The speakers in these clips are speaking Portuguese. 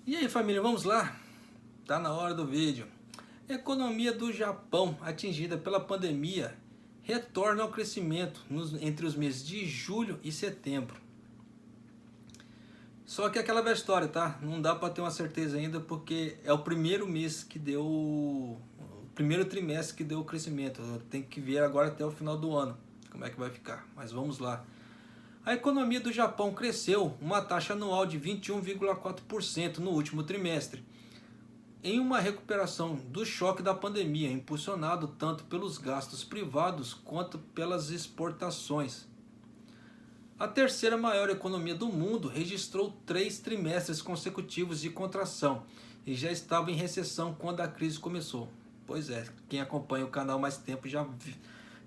E aí, família, vamos lá? Tá na hora do vídeo. Economia do Japão, atingida pela pandemia, retorna ao crescimento entre os meses de julho e setembro. Só que é aquela velha história, tá? Não dá para ter uma certeza ainda porque é o primeiro mês que deu, o primeiro trimestre que deu o crescimento. Tem que ver agora até o final do ano como é que vai ficar. Mas vamos lá. A economia do Japão cresceu uma taxa anual de 21,4% no último trimestre, em uma recuperação do choque da pandemia, impulsionado tanto pelos gastos privados quanto pelas exportações. A terceira maior economia do mundo registrou 3 trimestres consecutivos de contração e já estava em recessão quando a crise começou. Pois é, quem acompanha o canal há mais tempo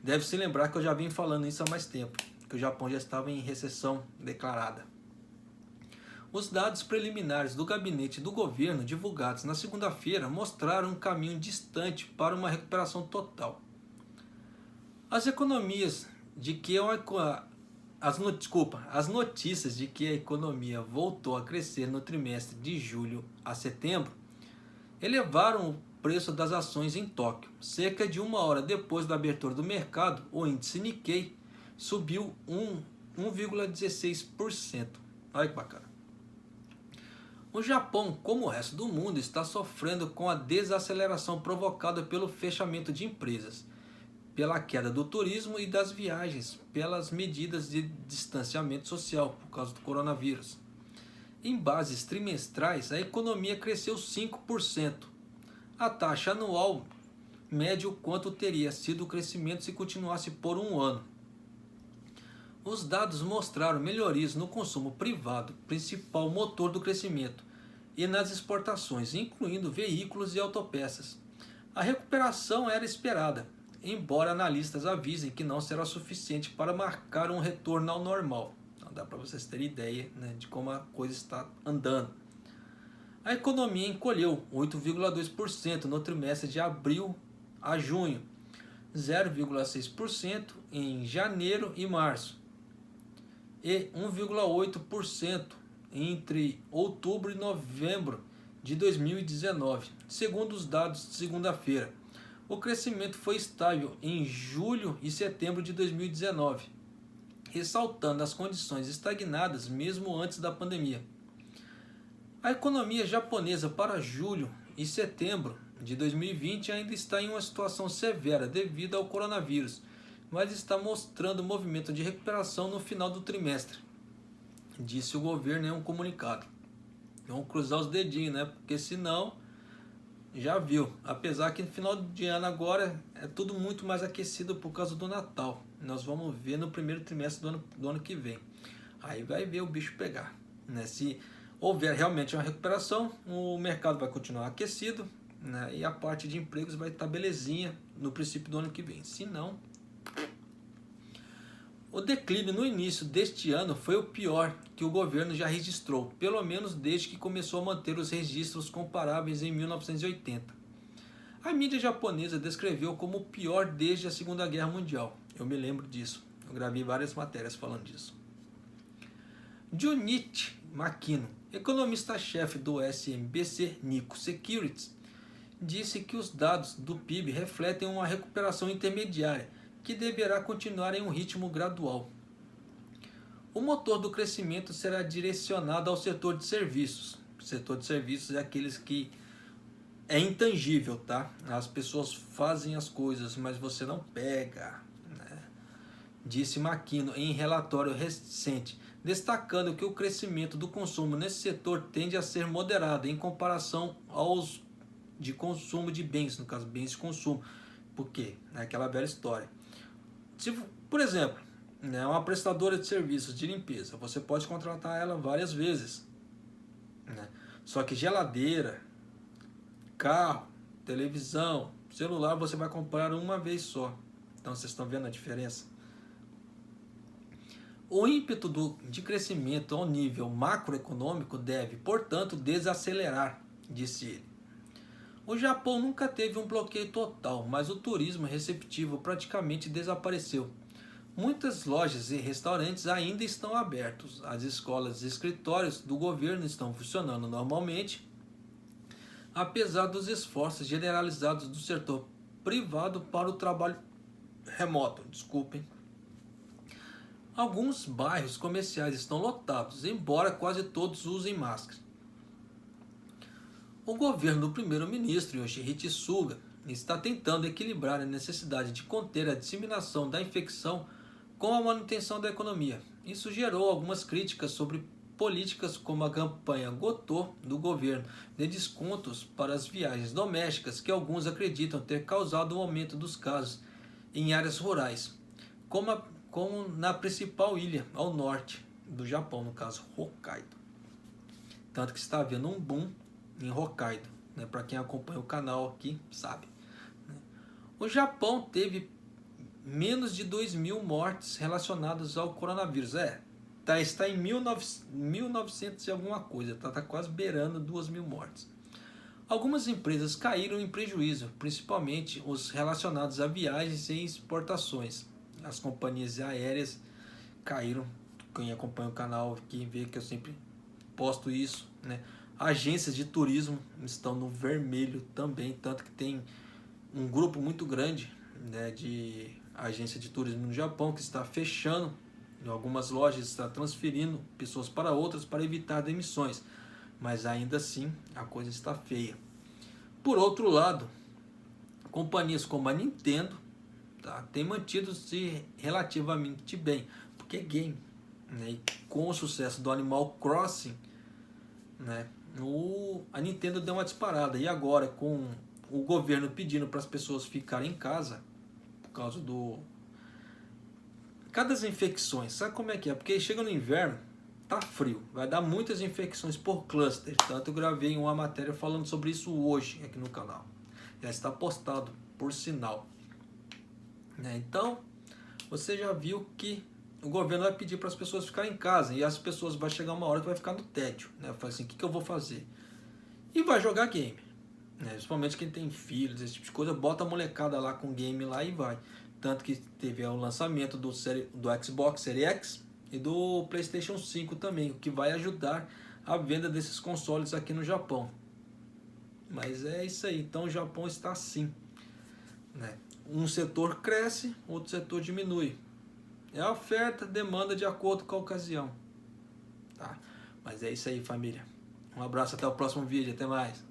deve se lembrar que eu já vim falando isso há mais tempo, que o Japão já estava em recessão declarada. Os dados preliminares do gabinete do governo divulgados na segunda-feira mostraram um caminho distante para uma recuperação total. As economias de que as notícias de que a economia voltou a crescer no trimestre de julho a setembro elevaram o preço das ações em Tóquio. Cerca de uma hora depois da abertura do mercado, o índice Nikkei subiu 1,16%. Olha que bacana. O Japão, como o resto do mundo, está sofrendo com a desaceleração provocada pelo fechamento de empresas, pela queda do turismo e das viagens, pelas medidas de distanciamento social por causa do coronavírus. Em bases trimestrais, a economia cresceu 5%. A taxa anual mede o quanto teria sido o crescimento se continuasse por um ano. Os dados mostraram melhorias no consumo privado, principal motor do crescimento, e nas exportações, incluindo veículos e autopeças. A recuperação era esperada, embora analistas avisem que não será suficiente para marcar um retorno ao normal. Então dá para vocês terem ideia, né, de como a coisa está andando. A economia encolheu 8,2% no trimestre de abril a junho, 0,6% em janeiro e março, e 1,8% entre outubro e novembro de 2019, segundo os dados de segunda-feira. O crescimento foi estável em julho e setembro de 2019, ressaltando as condições estagnadas mesmo antes da pandemia. A economia japonesa para julho e setembro de 2020 ainda está em uma situação severa devido ao coronavírus, mas está mostrando movimento de recuperação no final do trimestre, disse o governo em um comunicado. Vamos cruzar os dedinhos, né? Porque senão, já viu. Apesar que no final de ano agora é tudo muito mais aquecido por causa do Natal. Nós vamos ver no primeiro trimestre do ano que vem. Aí vai ver o bicho pegar, né? Se houver realmente uma recuperação, o mercado vai continuar aquecido, né? E a parte de empregos vai estar belezinha no princípio do ano que vem. Se não, o declínio no início deste ano foi o pior que o governo já registrou, pelo menos desde que começou a manter os registros comparáveis em 1980. A mídia japonesa descreveu como o pior desde a Segunda Guerra Mundial. Eu me lembro disso. Eu gravei várias matérias falando disso. Junichi Makino, economista-chefe do SMBC Nikko Securities, disse que os dados do PIB refletem uma recuperação intermediária que deverá continuar em um ritmo gradual. O motor do crescimento será direcionado ao setor de serviços. O setor de serviços é aqueles que é intangível, tá? As pessoas fazem as coisas, mas você não pega, né? Disse Makino em relatório recente, destacando que o crescimento do consumo nesse setor tende a ser moderado em comparação aos de consumo de bens, no caso, bens de consumo. Por quê? É aquela velha história. Se, por exemplo, né, uma prestadora de serviços de limpeza, você pode contratar ela várias vezes, né? Só que geladeira, carro, televisão, celular você vai comprar uma vez só. Então vocês estão vendo a diferença? O ímpeto de crescimento ao nível macroeconômico deve, portanto, desacelerar, disse ele. O Japão nunca teve um bloqueio total, mas o turismo receptivo praticamente desapareceu. Muitas lojas e restaurantes ainda estão abertos. As escolas e escritórios do governo estão funcionando normalmente, apesar dos esforços generalizados do setor privado para o trabalho remoto. Desculpem. Alguns bairros comerciais estão lotados, embora quase todos usem máscara. O governo do primeiro-ministro Yoshihide Suga está tentando equilibrar a necessidade de conter a disseminação da infecção com a manutenção da economia. Isso gerou algumas críticas sobre políticas como a campanha Gotô do governo de descontos para as viagens domésticas, que alguns acreditam ter causado um aumento dos casos em áreas rurais, como na principal ilha ao norte do Japão, no caso Hokkaido. Tanto que está havendo um boom em Hokkaido, né? Para quem acompanha o canal aqui sabe. O Japão teve menos de 2.000 mortes relacionadas ao coronavírus. Está em 1900 e alguma coisa, está quase beirando 2.000 mortes. Algumas empresas caíram em prejuízo, principalmente os relacionados a viagens e exportações. As companhias aéreas caíram. Quem acompanha o canal aqui vê que eu sempre posto isso, né? Agências de turismo estão no vermelho também, tanto que tem um grupo muito grande, né, de agência de turismo no Japão que está fechando, em algumas lojas está transferindo pessoas para outras para evitar demissões, mas ainda assim a coisa está feia. Por outro lado, companhias como a Nintendo, tá, têm mantido-se relativamente bem, porque é game, né, e com o sucesso do Animal Crossing, né, a Nintendo deu uma disparada. E agora, com o governo pedindo para as pessoas ficarem em casa por causa do cada infecções, sabe como é que é? Porque chega no inverno, tá frio, vai dar muitas infecções por cluster. Tanto eu gravei uma matéria falando sobre isso hoje aqui no canal, já está postado, por sinal, né? Então você já viu que o governo vai pedir para as pessoas ficarem em casa, e as pessoas vai chegar uma hora que vai ficar no tédio, né? Vai assim, o que eu vou fazer? E vai jogar game, né? Principalmente quem tem filhos, esse tipo de coisa, bota a molecada lá com game lá e vai. Tanto que teve o lançamento do Xbox Series X e do PlayStation 5 também, o que vai ajudar a venda desses consoles aqui no Japão. Mas é isso aí, então o Japão está assim, né? Um setor cresce, outro setor diminui. É a oferta, demanda de acordo com a ocasião, tá? Mas é isso aí, família. Um abraço, até o próximo vídeo, até mais.